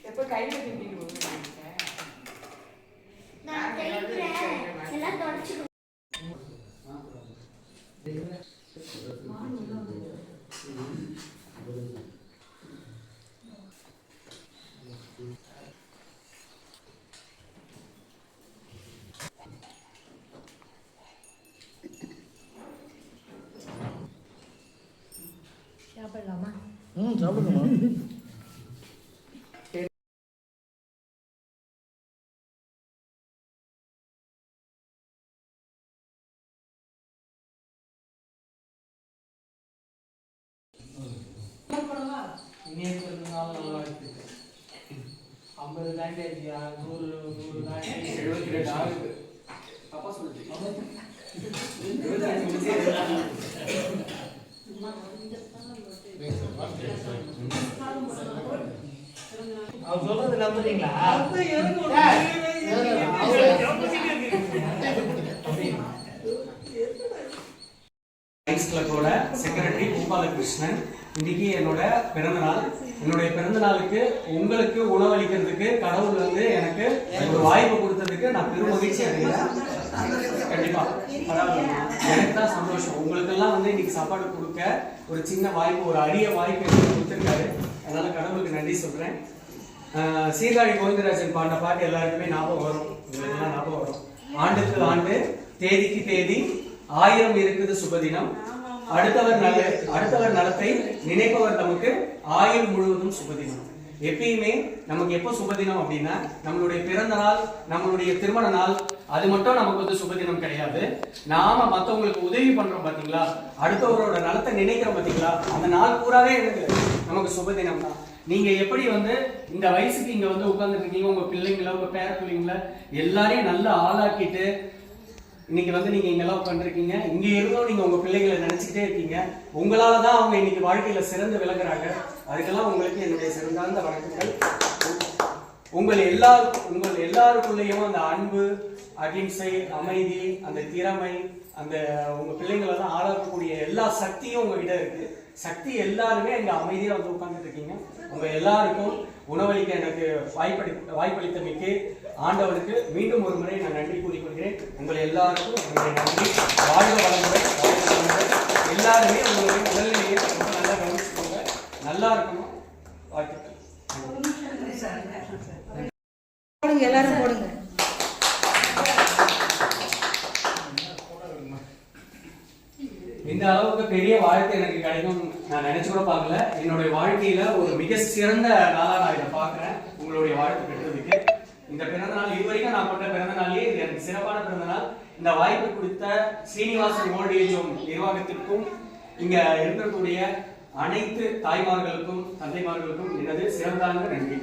எப்ப கையில சாப்பிடலாமா? சாப்பிடுமா. நல்லா இருக்கு. 50 தாண்டி 100 தாண்டி 72 ஆகுது. அப்பா சொல்லுது அவர் சொல்றது நம்புறீங்களா? கிளப்போட செக்ரட்டரி பூபாலகிருஷ்ணன். இன்னைக்கு என்னோட பிறந்த நாள். என்னுடைய பிறந்த நாளுக்கு உங்களுக்கு உணவளிக்கிறதுக்கு கடவுள் வந்து எனக்கு ஒரு வாய்ப்பு கொடுத்ததுக்கு நான் பெரும் மகிழ்ச்சி அடைகிறேன். கண்டிப்பா எனக்கு தான் சந்தோஷம். உங்களுக்கு எல்லாம் வந்து இன்னைக்கு சாப்பாடு கொடுக்க ஒரு சின்ன வாய்ப்பு, ஒரு அரிய வாய்ப்பு எனக்கு கொடுத்துருக்காரு. அதனால கடவுளுக்கு நன்றி சொல்றேன். சீர்காழி கோவிந்தராஜன் பாடின பாட்டு எல்லாருக்குமே ஞாபகம் வரும், உங்களுக்கு எல்லாம் ஞாபகம் வரும். ஆண்டுக்கு ஆண்டு தேதிக்கு தேதி 1000 இருக்குது சுபதினம், அடுத்தவர் நலத்தை நினைப்பவர் நமக்கு ஆயுள் முழுவதும் சுபதினம். எப்பயுமே நமக்கு எப்போ சுபதினம் அப்படின்னா நம்மளுடைய பிறந்த நாள், நம்மளுடைய திருமண நாள், அது மட்டும் நமக்கு வந்து சுபதினம் கிடையாது. நாம மற்றவங்களுக்கு உதவி பண்றோம் பாத்தீங்களா, அடுத்தவரோட நலத்தை நினைக்கிறோம் பாத்தீங்களா, அந்த நாள் பூராவே எனக்கு நமக்கு சுபதினம் தான். நீங்க எப்படி வந்து இந்த வயசுக்கு இங்க வந்து உட்கார்ந்துட்டு இருக்கீங்க, உங்க பிள்ளைங்கள உங்க பேர பிள்ளைங்கள எல்லாரையும் நல்லா ஆளாக்கிட்டு இன்னைக்கு வந்து நீங்க இங்கெல்லாம் உட்காந்துருக்கீங்க. இங்க இருந்தும் நீங்க உங்க பிள்ளைகளை நினைச்சுக்கிட்டே இருக்கீங்க. உங்களாலதான் அவங்க இன்னைக்கு வாழ்க்கையில சிறந்து விளங்குறாங்க. அதுக்கெல்லாம் உங்களுக்கு என்னுடைய சிறந்தார்ந்த வணக்கங்கள். உங்கள் எல்லாருக்குள்ளேயும் அந்த அன்பு, அகிம்சை, அமைதி, அந்த திறமை, அந்த உங்க பிள்ளைங்களை தான் ஆளாக்கக்கூடிய எல்லா சக்தியும் உங்ககிட்ட இருக்கு. சக்தி எல்லாருமே இங்க அமைதியா வந்து உட்கார்ந்துட்டு இருக்கீங்க. உங்க எல்லாருக்கும் உணவளிக்க எனக்கு வாய்ப்பளித்தமைக்கு ஆண்டவருக்கு மீண்டும் ஒரு முறை நான் நன்றி கூறிக்கொள்கிறேன். உங்கள் எல்லாருக்கும் என்னுடைய நன்றி. வாழ்க வளமுடன். எல்லாருமே உங்களுடைய உடல்நிலையை ரொம்ப நல்லா கவனிச்சுக்கோங்க. நல்லா இருக்கணும். வாழ்த்துக்கள். எல்லாரும் போடுங்க. இந்த அளவுக்கு பெரிய வாழ்க்கை எனக்கு கிடைக்கும் நான் நினைச்சு கூட பார்க்கல. என்னுடைய வாழ்க்கையில ஒரு மிக சிறந்த நாளா நான் இதை பாக்குறேன். உங்களுடைய வாழ்க்கை பெற்றதுக்கு இந்த பிறந்த நாள் இதுவரைக்கும் நான் கொண்ட பிறந்த நாளே இது எனக்கு சிறப்பான பிறந்த நாள். இந்த வாய்ப்பு கொடுத்த ஸ்ரீனிவாசன் ஓல்டேஜ் ஹோம் நிர்வாகத்திற்கும் இங்க இருக்கக்கூடிய அனைத்து தாய்மார்களுக்கும் தந்தைமார்களுக்கும் எனது சிறந்தாங்க நன்றி.